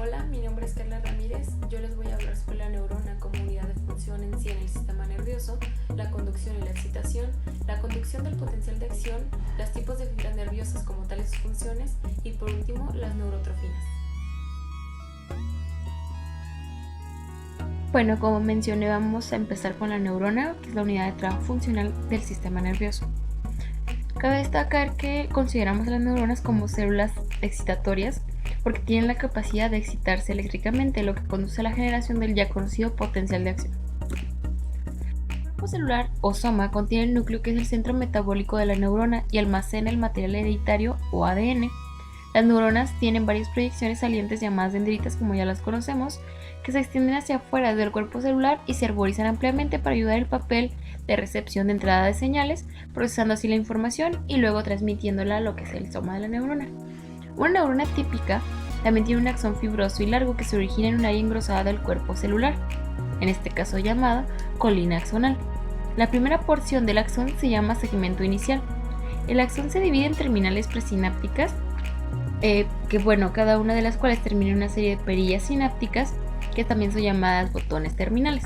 Hola, mi nombre es Carla Ramírez. Yo les voy a hablar sobre la neurona como unidad de función en sí en el sistema nervioso, la conducción y la excitación, la conducción del potencial de acción, los tipos de fibras nerviosas como tales sus funciones y por último las neurotrofinas. Bueno, como mencioné, vamos a empezar con la neurona, que es la unidad de trabajo funcional del sistema nervioso. Cabe destacar que consideramos a las neuronas como células excitatorias porque tienen la capacidad de excitarse eléctricamente, lo que conduce a la generación del ya conocido potencial de acción. El cuerpo celular o soma contiene el núcleo, que es el centro metabólico de la neurona, y almacena el material hereditario o ADN. Las neuronas tienen varias proyecciones salientes llamadas dendritas, como ya las conocemos, que se extienden hacia afuera del cuerpo celular y se arborizan ampliamente para ayudar el papel de recepción de entrada de señales, procesando así la información y luego transmitiéndola a lo que es el soma de la neurona. Una neurona típica también tiene un axón fibroso y largo que se origina en un área engrosada del cuerpo celular, en este caso llamada colina axonal. La primera porción del axón se llama segmento inicial. El axón se divide en terminales presinápticas, cada una de las cuales termina en una serie de perillas sinápticas, que también son llamadas botones terminales.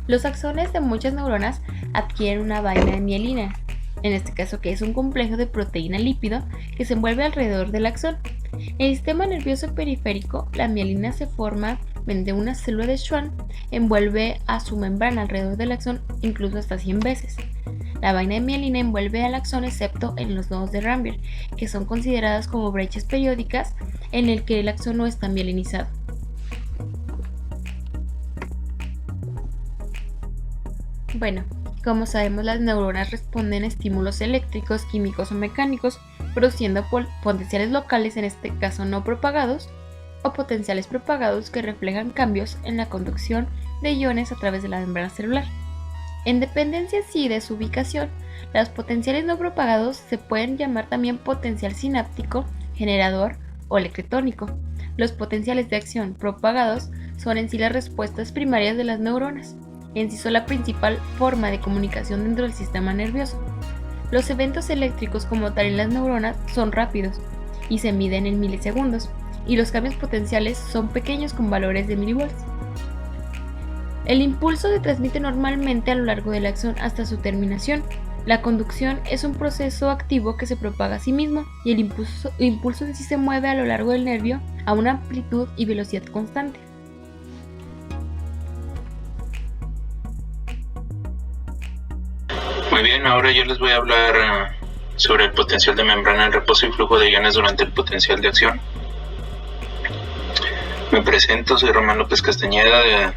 Los axones de muchas neuronas adquieren una vaina de mielina, en este caso que es un complejo de proteína lípido que se envuelve alrededor del axón. En el sistema nervioso periférico, la mielina se forma mediante una célula de Schwann, envuelve a su membrana alrededor del axón incluso hasta 100 veces. La vaina de mielina envuelve al axón excepto en los nodos de Rambier, que son consideradas como brechas periódicas en el que el axón no está mielinizado. Bueno, como sabemos, las neuronas responden a estímulos eléctricos, químicos o mecánicos, produciendo potenciales locales, en este caso no propagados, o potenciales propagados que reflejan cambios en la conducción de iones a través de la membrana celular. En dependencia así de su ubicación, los potenciales no propagados se pueden llamar también potencial sináptico, generador o electrotónico. Los potenciales de acción propagados son en sí las respuestas primarias de las neuronas, en sí son la principal forma de comunicación dentro del sistema nervioso. Los eventos eléctricos como tal en las neuronas son rápidos y se miden en milisegundos, y los cambios potenciales son pequeños con valores de milivolts. El impulso se transmite normalmente a lo largo del axón hasta su terminación. La conducción es un proceso activo que se propaga a sí mismo, y el impulso en sí se mueve a lo largo del nervio a una amplitud y velocidad constante. Muy bien, ahora yo les voy a hablar sobre el potencial de membrana en reposo y flujo de iones durante el potencial de acción. Me presento, soy Román López Castañeda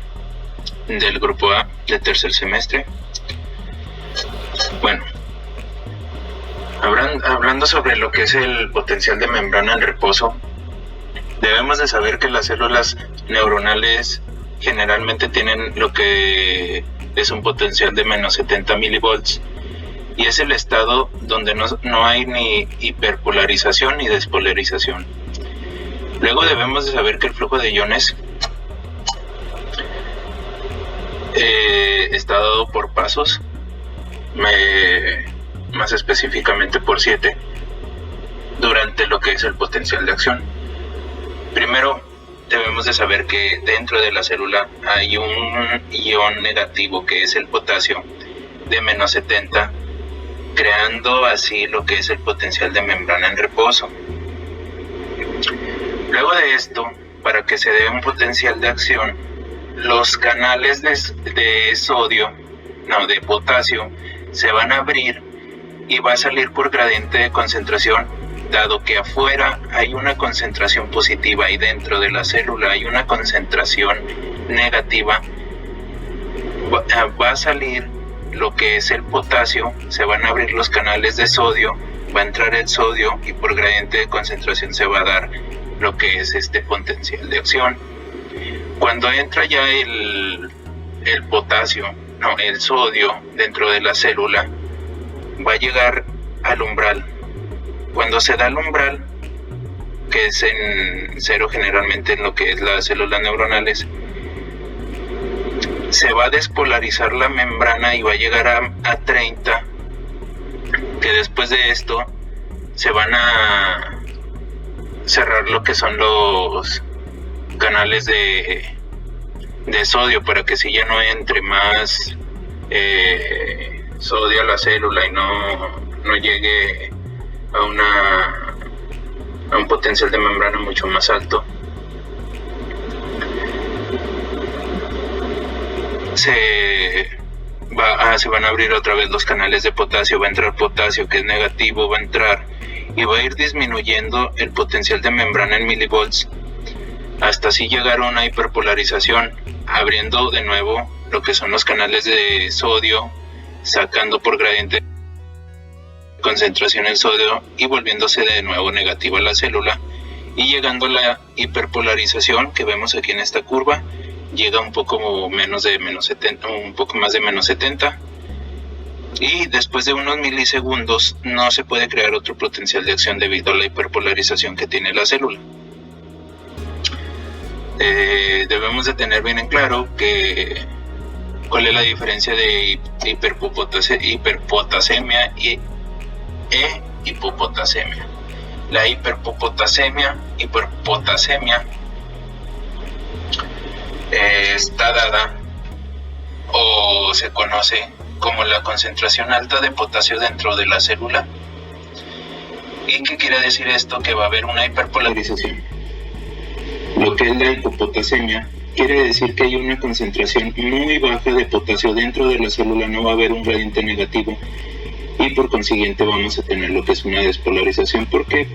del grupo A de tercer semestre. Bueno, hablando sobre lo que es el potencial de membrana en reposo, debemos de saber que las células neuronales generalmente tienen lo que es un potencial de menos 70 milivolts, y es el estado donde no hay ni hiperpolarización ni despolarización. Luego debemos de saber que el flujo de iones está dado por pasos, más específicamente por 7, durante lo que es el potencial de acción. Primero, debemos de saber que dentro de la célula hay un ion negativo, que es el potasio, de menos 70, creando así lo que es el potencial de membrana en reposo. Luego de esto, para que se dé un potencial de acción, los canales de potasio se van a abrir y va a salir por gradiente de concentración. Dado que afuera hay una concentración positiva y dentro de la célula hay una concentración negativa, va a salir lo que es el potasio, se van a abrir los canales de sodio, va a entrar el sodio y por gradiente de concentración se va a dar lo que es este potencial de acción. Cuando entra ya el sodio dentro de la célula, va a llegar al umbral. Cuando se da el umbral, que es en 0 generalmente en lo que es las células neuronales, se va a despolarizar la membrana y va a llegar a 30, que después de esto se van a cerrar lo que son canales de sodio para que si ya no entre más sodio a la célula y no llegue a un potencial de membrana mucho más alto. Se van a abrir otra vez los canales de potasio, va a entrar potasio que es negativo, va a entrar y va a ir disminuyendo el potencial de membrana en milivolts hasta así llegar a una hiperpolarización, abriendo de nuevo lo que son los canales de sodio, sacando por gradiente de concentración el sodio y volviéndose de nuevo negativa la célula, y llegando a la hiperpolarización que vemos aquí en esta curva, llega un poco menos de menos 70, un poco más de menos 70, y después de unos milisegundos no se puede crear otro potencial de acción debido a la hiperpolarización que tiene la célula. Debemos de tener bien en claro cuál es la diferencia de hiperpotasemia e hipopotasemia. La hiperpotasemia está dada o se conoce como la concentración alta de potasio dentro de la célula. ¿Y qué quiere decir esto? Que va a haber una hiperpolarización. Lo que es la hipopotasemia quiere decir que hay una concentración muy baja de potasio dentro de la célula, no va a haber un gradiente negativo y por consiguiente vamos a tener lo que es una despolarización, porque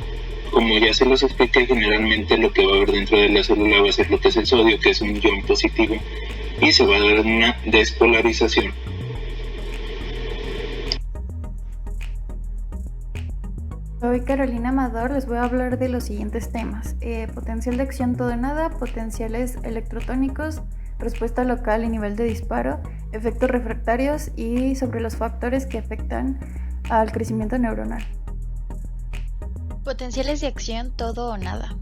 como ya se los expliqué, generalmente lo que va a haber dentro de la célula va a ser lo que es el sodio, que es un ion positivo, y se va a dar una despolarización. Soy Carolina Amador, les voy a hablar de los siguientes temas: potencial de acción todo o nada, potenciales electrotónicos, respuesta local y nivel de disparo, efectos refractarios y sobre los factores que afectan al crecimiento neuronal. Potenciales de acción todo o nada.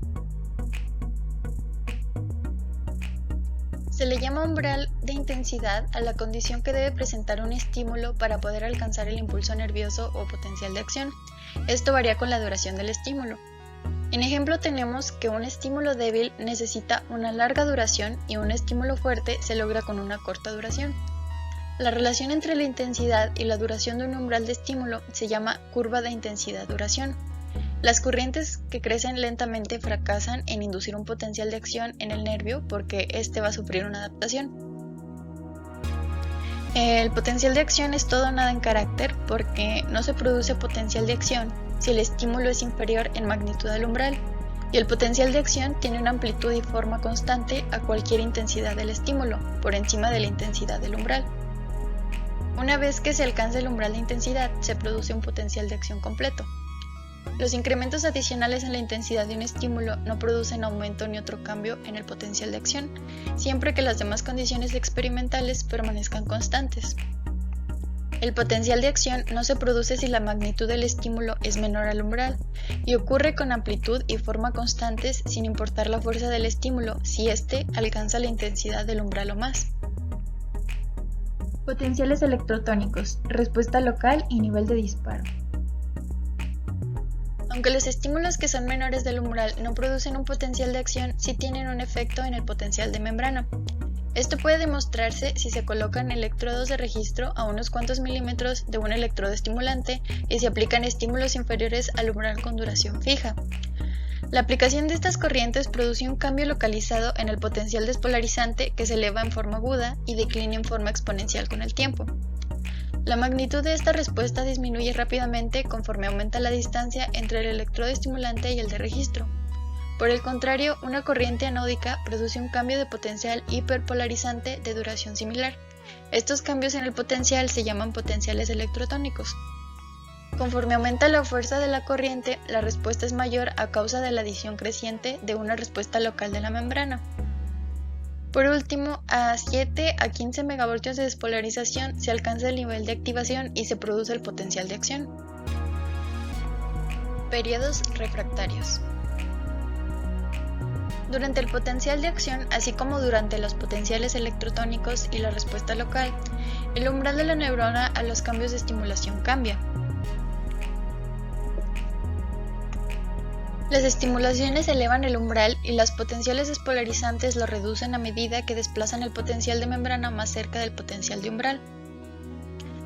Se le llama umbral de intensidad a la condición que debe presentar un estímulo para poder alcanzar el impulso nervioso o potencial de acción. Esto varía con la duración del estímulo. En ejemplo tenemos que un estímulo débil necesita una larga duración y un estímulo fuerte se logra con una corta duración. La relación entre la intensidad y la duración de un umbral de estímulo se llama curva de intensidad-duración. Las corrientes que crecen lentamente fracasan en inducir un potencial de acción en el nervio porque éste va a sufrir una adaptación. El potencial de acción es todo o nada en carácter porque no se produce potencial de acción si el estímulo es inferior en magnitud al umbral, y el potencial de acción tiene una amplitud y forma constante a cualquier intensidad del estímulo, por encima de la intensidad del umbral. Una vez que se alcanza el umbral de intensidad, se produce un potencial de acción completo. Los incrementos adicionales en la intensidad de un estímulo no producen aumento ni otro cambio en el potencial de acción, siempre que las demás condiciones experimentales permanezcan constantes. El potencial de acción no se produce si la magnitud del estímulo es menor al umbral, y ocurre con amplitud y forma constantes sin importar la fuerza del estímulo si éste alcanza la intensidad del umbral o más. Potenciales electrotónicos, respuesta local y nivel de disparo. Aunque los estímulos que son menores del umbral no producen un potencial de acción, sí tienen un efecto en el potencial de membrana. Esto puede demostrarse si se colocan electrodos de registro a unos cuantos milímetros de un electrodo estimulante y se aplican estímulos inferiores al umbral con duración fija. La aplicación de estas corrientes produce un cambio localizado en el potencial despolarizante que se eleva en forma aguda y declina en forma exponencial con el tiempo. La magnitud de esta respuesta disminuye rápidamente conforme aumenta la distancia entre el electrodo estimulante y el de registro. Por el contrario, una corriente anódica produce un cambio de potencial hiperpolarizante de duración similar. Estos cambios en el potencial se llaman potenciales electrotónicos. Conforme aumenta la fuerza de la corriente, la respuesta es mayor a causa de la adición creciente de una respuesta local de la membrana. Por último, a 7 a 15 megavoltios de despolarización se alcanza el nivel de activación y se produce el potencial de acción. Periodos refractarios. Durante el potencial de acción, así como durante los potenciales electrotónicos y la respuesta local, el umbral de la neurona a los cambios de estimulación cambia. Las estimulaciones elevan el umbral y las potenciales despolarizantes lo reducen a medida que desplazan el potencial de membrana más cerca del potencial de umbral.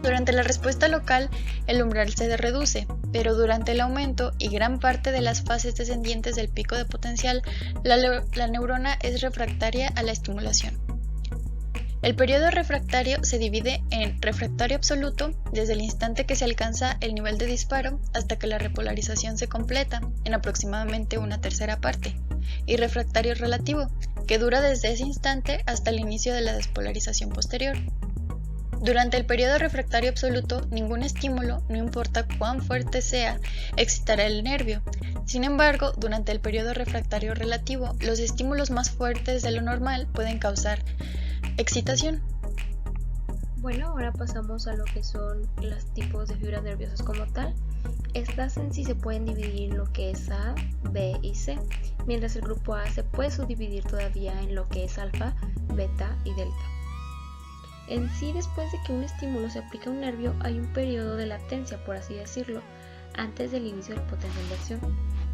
Durante la respuesta local, el umbral se reduce, pero durante el aumento y gran parte de las fases descendientes del pico de potencial, la neurona es refractaria a la estimulación. El periodo refractario se divide en refractario absoluto, desde el instante que se alcanza el nivel de disparo hasta que la repolarización se completa, en aproximadamente una tercera parte, y refractario relativo, que dura desde ese instante hasta el inicio de la despolarización posterior. Durante el periodo refractario absoluto, ningún estímulo, no importa cuán fuerte sea, excitará el nervio. Sin embargo, durante el periodo refractario relativo, los estímulos más fuertes de lo normal pueden causar excitación. Bueno, ahora pasamos a lo que son los tipos de fibras nerviosas como tal. Estas en sí se pueden dividir en lo que es A, B y C, mientras el grupo A se puede subdividir todavía en lo que es alfa, beta y delta. En sí, después de que un estímulo se aplica a un nervio, hay un periodo de latencia, por así decirlo, antes del inicio del potencial de acción.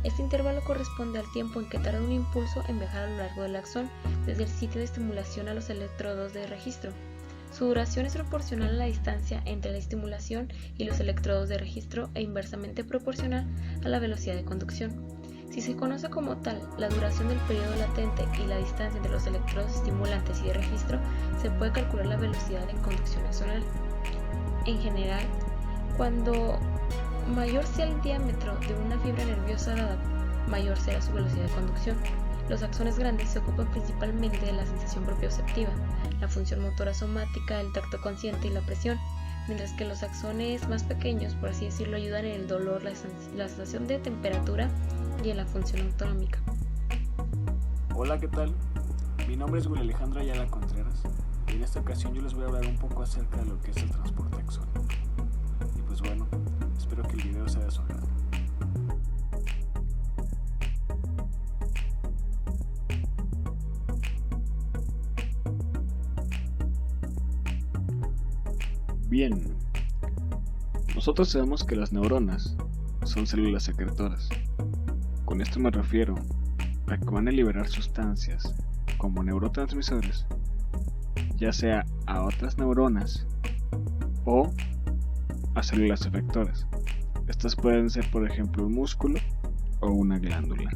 Este intervalo corresponde al tiempo en que tarda un impulso en viajar a lo largo del axón, desde el sitio de estimulación a los electrodos de registro. Su duración es proporcional a la distancia entre la estimulación y los electrodos de registro e inversamente proporcional a la velocidad de conducción. Si se conoce como tal la duración del periodo latente y la distancia entre los electrodos estimulantes y de registro, se puede calcular la velocidad en conducción axonal. En general, cuando mayor sea el diámetro de una fibra nerviosa dada, mayor será su velocidad de conducción. Los axones grandes se ocupan principalmente de la sensación propioceptiva, la función motora somática, el tacto consciente y la presión, mientras que los axones más pequeños, por así decirlo, ayudan en el dolor, la sensación de temperatura y en la función autonómica. Hola, ¿qué tal? Mi nombre es Willy Alejandro Ayala Contreras y en esta ocasión yo les voy a hablar un poco acerca de lo que es el transporte axónico. Y pues bueno, espero que el video sea de su agrado. Bien, nosotros sabemos que las neuronas son células secretoras. Con esto me refiero a que van a liberar sustancias como neurotransmisores, ya sea a otras neuronas o a células efectoras. Estas pueden ser, por ejemplo, un músculo o una glándula.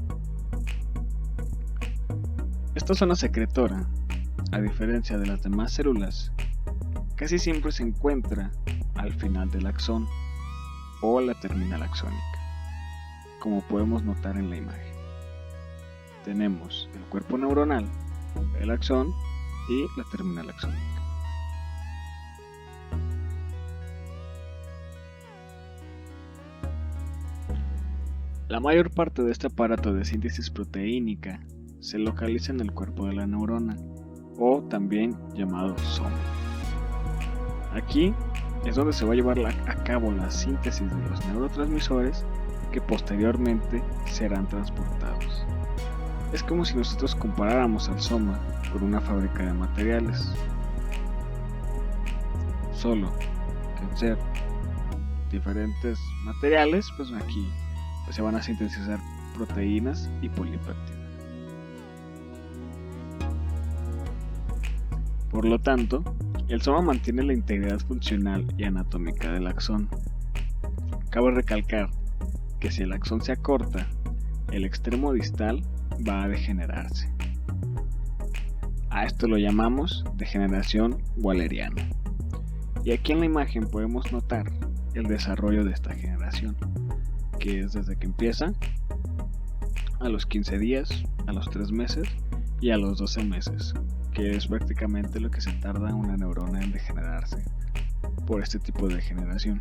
Esta zona secretora, a diferencia de las demás células, casi siempre se encuentra al final del axón o la terminal axónica, como podemos notar en la imagen. Tenemos el cuerpo neuronal, el axón y la terminal axónica. La mayor parte de este aparato de síntesis proteínica se localiza en el cuerpo de la neurona, o también llamado soma. Aquí es donde se va a llevar a cabo la síntesis de los neurotransmisores que posteriormente serán transportados. Es como si nosotros comparáramos al soma con una fábrica de materiales, solo que en ser diferentes materiales, pues aquí se van a sintetizar proteínas y polipéptidos. Por lo tanto, el soma mantiene la integridad funcional y anatómica del axón. Cabe recalcar que si el axón se acorta, el extremo distal va a degenerarse. A esto lo llamamos degeneración walleriana. Y aquí en la imagen podemos notar el desarrollo de esta generación, que es desde que empieza a los 15 días, a los 3 meses y a los 12 meses, que es prácticamente lo que se tarda una neurona en degenerarse por este tipo de degeneración.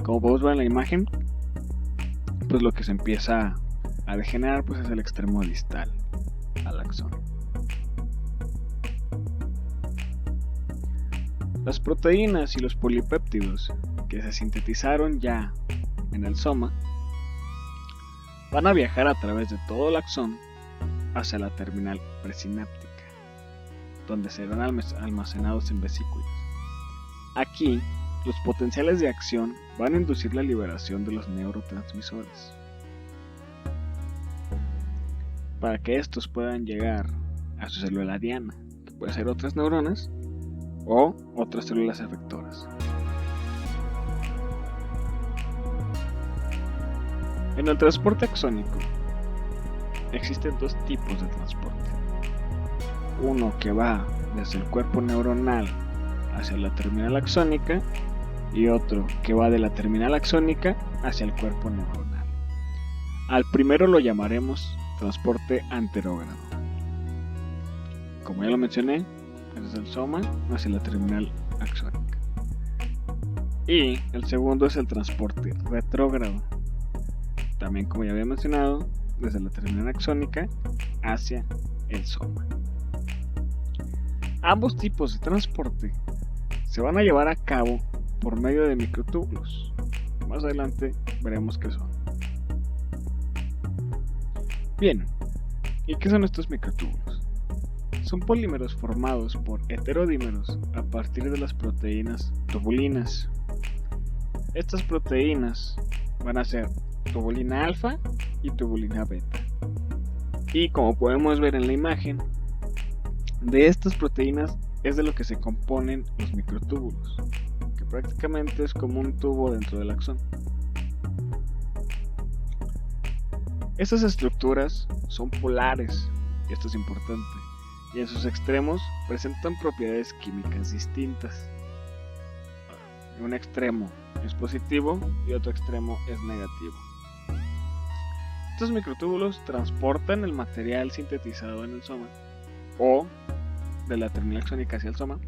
Como podemos ver en la imagen, pues lo que se empieza a degenerar pues es el extremo distal al axón. Las proteínas y los polipéptidos que se sintetizaron ya en el soma van a viajar a través de todo el axón hacia la terminal presináptica, donde serán almacenados en vesículas. Aquí los potenciales de acción van a inducir la liberación de los neurotransmisores para que estos puedan llegar a su célula diana, que puede ser otras neuronas o otras células efectoras. En el transporte axónico existen dos tipos de transporte. Uno que va desde el cuerpo neuronal hacia la terminal axónica y otro que va de la terminal axónica hacia el cuerpo neuronal. Al primero lo llamaremos transporte anterógrado. Como ya lo mencioné, desde el soma hacia la terminal axónica. Y el segundo es el transporte retrógrado. También, como ya había mencionado, desde la terminal axónica hacia el soma. Ambos tipos de transporte se van a llevar a cabo por medio de microtúbulos. Más adelante veremos qué son. Bien, ¿y qué son estos microtúbulos? Son polímeros formados por heterodímeros a partir de las proteínas tubulinas. Estas proteínas van a ser tubulina alfa y tubulina beta. Y como podemos ver en la imagen, de estas proteínas es de lo que se componen los microtúbulos, que prácticamente es como un tubo dentro del axón. Estas estructuras son polares, y esto es importante, y en sus extremos presentan propiedades químicas distintas. Un extremo es positivo y otro extremo es negativo. Estos microtúbulos transportan el material sintetizado en el soma o de la terminal axónica hacia el soma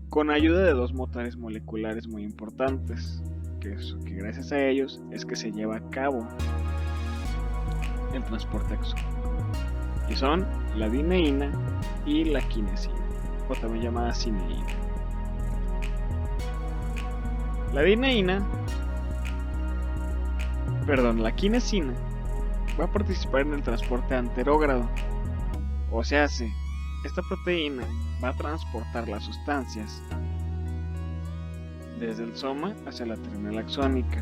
con ayuda de dos motores moleculares muy importantes, que gracias a ellos es que se lleva a cabo el transporte axónico, y son la dineína y la quinesina, o también llamada cineína. La quinesina va a participar en el transporte anterógrado, o sea, esta proteína va a transportar las sustancias desde el soma hacia la terminal axónica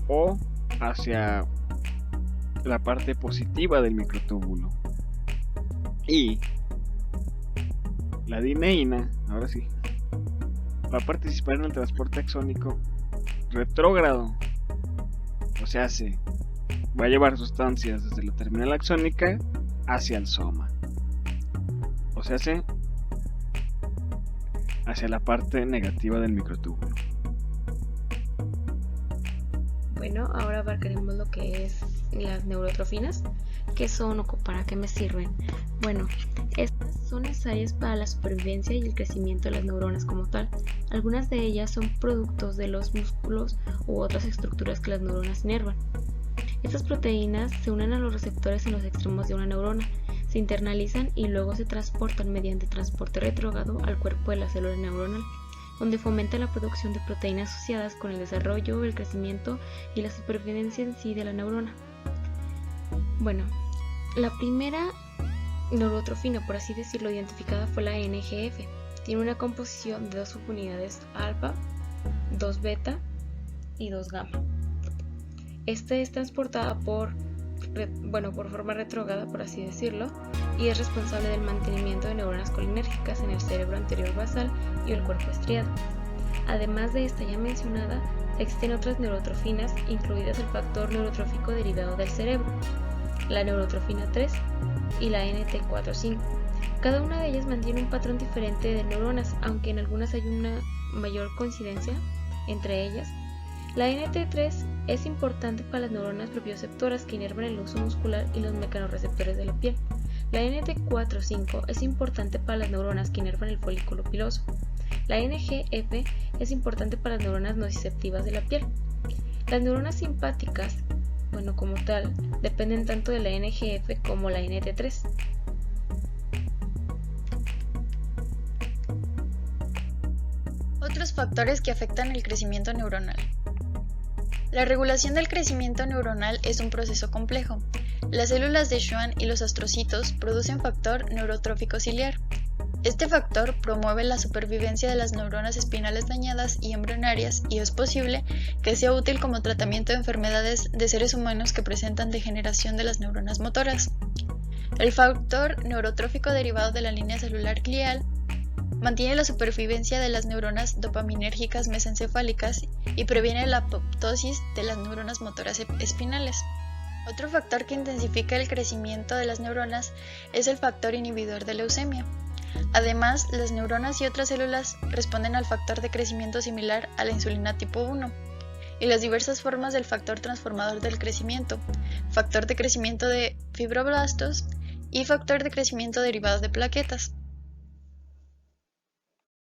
o hacia la parte positiva del microtúbulo. Y la dineína, ahora sí, va a participar en el transporte axónico retrógrado, o sea, va a llevar sustancias desde la terminal axónica hacia el soma, o sea, hacia la parte negativa del microtúbulo. Bueno, ahora abarcaremos lo que es las neurotrofinas. ¿Qué son o para qué me sirven? Bueno, estas son necesarias para la supervivencia y el crecimiento de las neuronas como tal. Algunas de ellas son productos de los músculos u otras estructuras que las neuronas inervan. Estas proteínas se unen a los receptores en los extremos de una neurona, se internalizan y luego se transportan mediante transporte retrógrado al cuerpo de la célula neuronal, donde fomenta la producción de proteínas asociadas con el desarrollo, el crecimiento y la supervivencia en sí de la neurona. Bueno, la primera neurotrofina, por así decirlo, identificada fue la NGF. Tiene una composición de dos subunidades alfa, 2 beta y 2 gamma. Esta es transportada por forma retrógrada, por así decirlo, y es responsable del mantenimiento de neuronas colinérgicas en el cerebro anterior basal y el cuerpo estriado. Además de esta ya mencionada, existen otras neurotrofinas, incluidas el factor neurotrófico derivado del cerebro, la neurotrofina 3 y la NT4-5. Cada una de ellas mantiene un patrón diferente de neuronas, aunque en algunas hay una mayor coincidencia entre ellas. La NT3 es importante para las neuronas propioceptoras que inervan el uso muscular y los mecanorreceptores de la piel. La NT4-5 es importante para las neuronas que inervan el folículo piloso. La NGF es importante para las neuronas nociceptivas de la piel. Las neuronas simpáticas, como tal, dependen tanto de la NGF como la NT3. Otros factores que afectan el crecimiento neuronal. La regulación del crecimiento neuronal es un proceso complejo. Las células de Schwann y los astrocitos producen factor neurotrófico ciliar. Este factor promueve la supervivencia de las neuronas espinales dañadas y embrionarias y es posible que sea útil como tratamiento de enfermedades de seres humanos que presentan degeneración de las neuronas motoras. El factor neurotrófico derivado de la línea celular glial mantiene la supervivencia de las neuronas dopaminérgicas mesencefálicas y previene la apoptosis de las neuronas motoras espinales. Otro factor que intensifica el crecimiento de las neuronas es el factor inhibidor de leucemia. Además, las neuronas y otras células responden al factor de crecimiento similar a la insulina tipo 1 y las diversas formas del factor transformador del crecimiento, factor de crecimiento de fibroblastos y factor de crecimiento derivado de plaquetas.